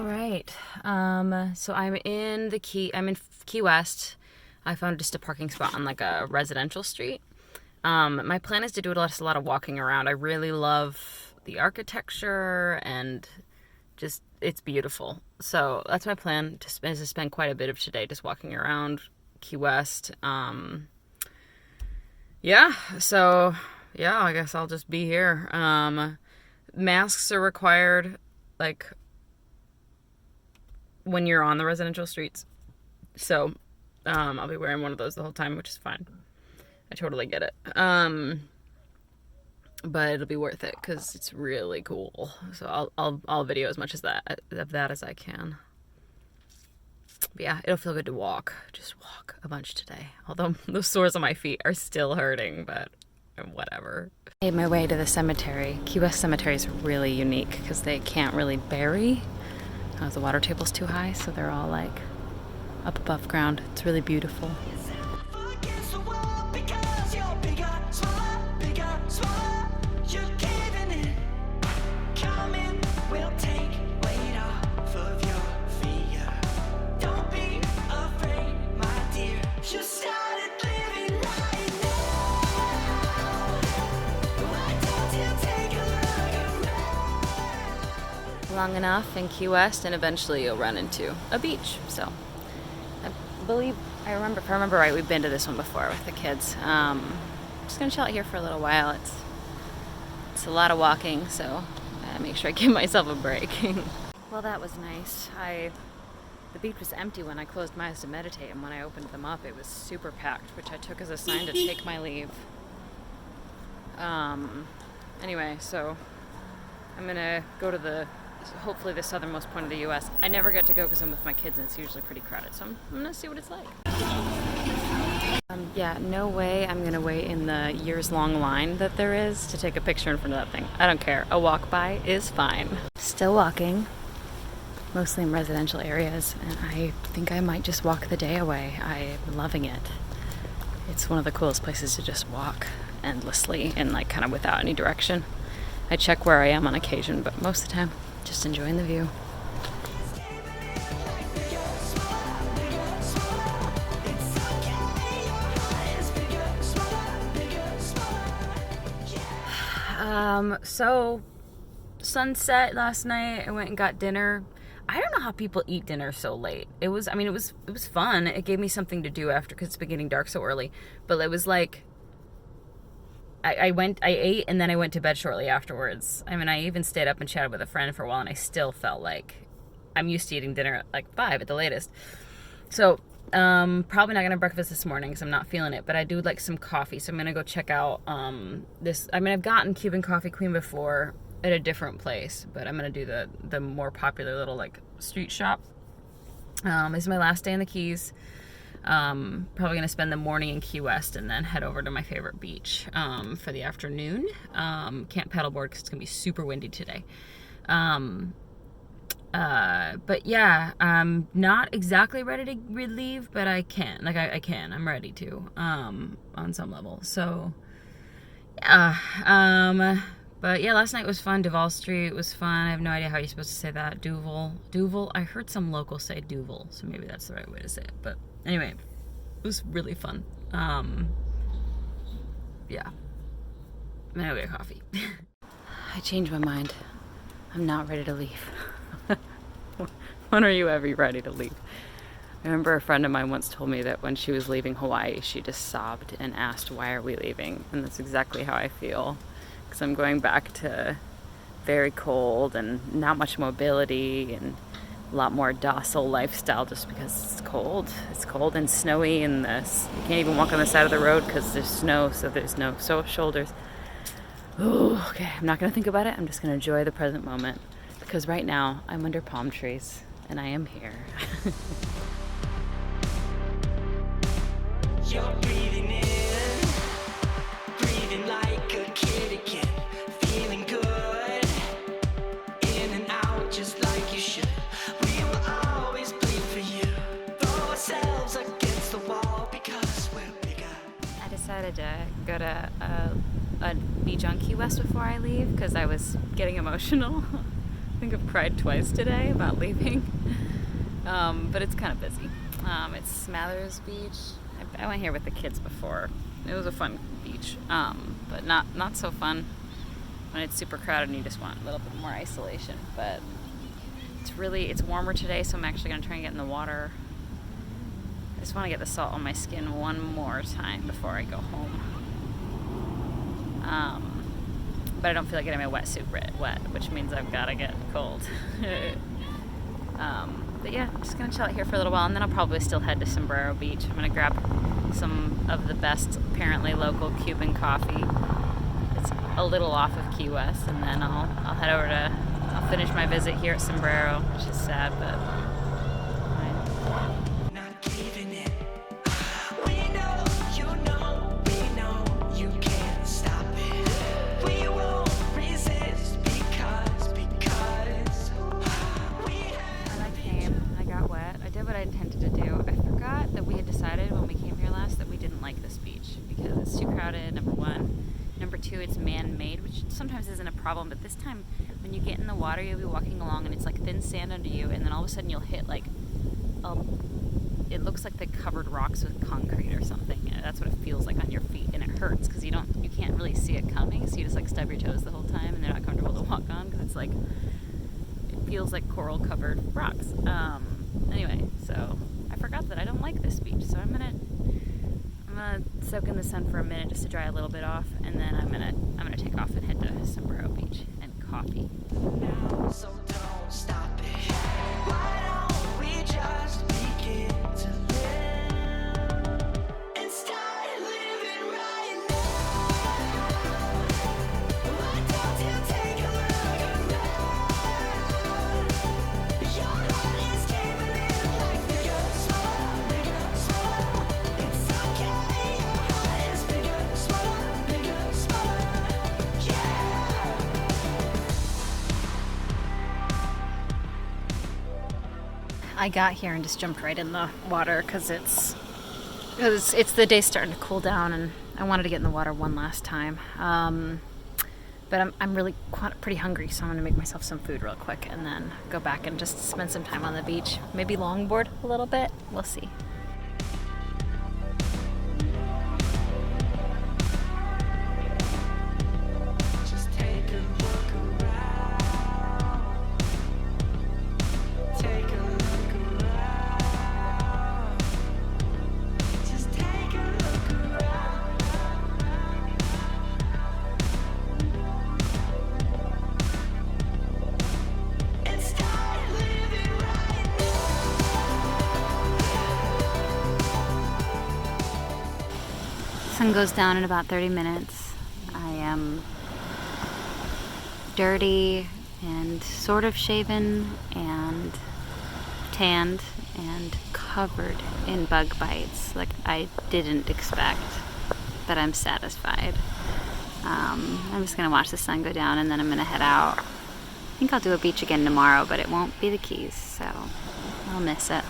All right. So I'm in Key West. I found just a parking spot on like a residential street. My plan is to do a lot of walking around. I really love the architecture and just it's beautiful. So that's my plan is to spend quite a bit of today just walking around Key West. Yeah. So yeah, I guess I'll just be here. Masks are required, like when you're on the residential streets. So I'll be wearing one of those the whole time, which is fine. I totally get it. But it'll be worth it because it's really cool. So I'll video as much of that as I can. But yeah, it'll feel good to just walk a bunch today. Although the sores on my feet are still hurting, but whatever. I made my way to the cemetery. Key West Cemetery is really unique because they can't really bury. The water table's too high, so they're all like up above ground. It's really beautiful. Long enough in Key West and eventually you'll run into a beach. So if I remember right, we've been to this one before with the kids. Just gonna chill out here for a little while. It's a lot of walking, so I make sure I give myself a break. Well, that was nice. The beach was empty when I closed my eyes to meditate, and when I opened them up it was super packed, which I took as a sign to take my leave. Anyway, so I'm gonna go to hopefully the southernmost point of the U.S. I never get to go because I'm with my kids and it's usually pretty crowded, so I'm gonna see what it's like. Yeah, no way I'm gonna wait in the years-long line that there is to take a picture in front of that thing. I don't care. A walk by is fine. Still walking, mostly in residential areas, and I think I might just walk the day away. I'm loving it. It's one of the coolest places to just walk endlessly and like kind of without any direction. I check where I am on occasion, but most of the time, just enjoying the view. So sunset last night. I went and got dinner. I don't know how people eat dinner so late. It was fun. It gave me something to do after because it's been getting dark so early. But it was like I ate and then I went to bed shortly afterwards. I mean, I even stayed up and chatted with a friend for a while and I still felt like I'm used to eating dinner at like 5 at the latest. So, probably not gonna have breakfast this morning because I'm not feeling it, but I do like some coffee. So I'm gonna go check out, I've gotten Cuban Coffee Queen before at a different place, but I'm gonna do the more popular little like street shop. This is my last day in the Keys. Probably gonna spend the morning in Key West and then head over to my favorite beach for the afternoon. Can't paddleboard because it's gonna be super windy today. But yeah, I'm not exactly ready to leave, but I can. I can. I'm ready to on some level. So yeah. But yeah, last night was fun. Duval Street was fun. I have no idea how you're supposed to say that. Duval. I heard some locals say Duval, so maybe that's the right way to say it. But anyway, it was really fun. Yeah. I'm gonna go get coffee. I changed my mind. I'm not ready to leave. When are you ever ready to leave? I remember a friend of mine once told me that when she was leaving Hawaii, she just sobbed and asked, "Why are we leaving?" And that's exactly how I feel. Because I'm going back to very cold and not much mobility and a lot more docile lifestyle just because it's cold. It's cold and snowy and you can't even walk on the side of the road because there's snow, so there's no shoulders. Ooh, okay, I'm not going to think about it. I'm just going to enjoy the present moment because right now I'm under palm trees and I am here. You're breathing in, breathing like a kid again, feeling good, in and out just like you should. We will always bleed for you, throw ourselves against the wall because we're bigger. I decided to go to a beach on Key West before I leave because I was getting emotional. think I've cried twice today about leaving. But it's kind of busy. It's Smathers Beach. I went here with the kids before. It was a fun beach, but not so fun when it's super crowded and you just want a little bit more isolation. But it's warmer today, so I'm actually going to try and get in the water. I just want to get the salt on my skin one more time before I go home. But I don't feel like getting my wetsuit wet, which means I've got to get cold. But yeah, I'm just going to chill out here for a little while, and then I'll probably still head to Sombrero Beach. I'm going to grab some of the best, apparently local Cuban coffee. It's a little off of Key West, and then I'll head over I'll finish my visit here at Sombrero, which is sad, but Not giving in. We know, we know you can't stop it. We won't resist because we when I came, I got wet. I did what I intended to do. I forgot that we had decided when we came here last that we didn't like this beach because it's too crowded, number one. Number two, it's man-made, which sometimes isn't a problem, but this time when you get in the water, you'll be walking along and it's like thin sand under you, and then all of a sudden you'll hit like it looks like they covered rocks with concrete or something. That's what it feels like on your feet, and it hurts because you can't really see it coming, so you just like stub your toes the whole time, and they're not comfortable to walk on because it feels like coral covered rocks. Anyway, so I forgot that I don't like this beach, so I'm gonna soak in the sun for a minute just to dry a little bit off, and then I'm gonna take off and head to Sombrero Beach and coffee. so don't stop it. Why don't we just begin to live and start living right now? Why don't you take a look around? Your heart is capable like bigger, smaller. It's okay, your heart is bigger, smaller, yeah. I got here and just jumped right in the water because it's the day starting to cool down, and I wanted to get in the water one last time. But I'm really pretty hungry, so I'm gonna make myself some food real quick and then go back and just spend some time on the beach. Maybe longboard a little bit. We'll see. Just take a look around. Take a look around. Just take a look around. And start living right Sun goes down in about 30 minutes. I am dirty and sort of shaven and tanned and covered in bug bites like I didn't expect, but I'm satisfied. I'm just gonna watch the sun go down and then I'm gonna head out. I think I'll do a beach again tomorrow, but it won't be the Keys, so I'll miss it.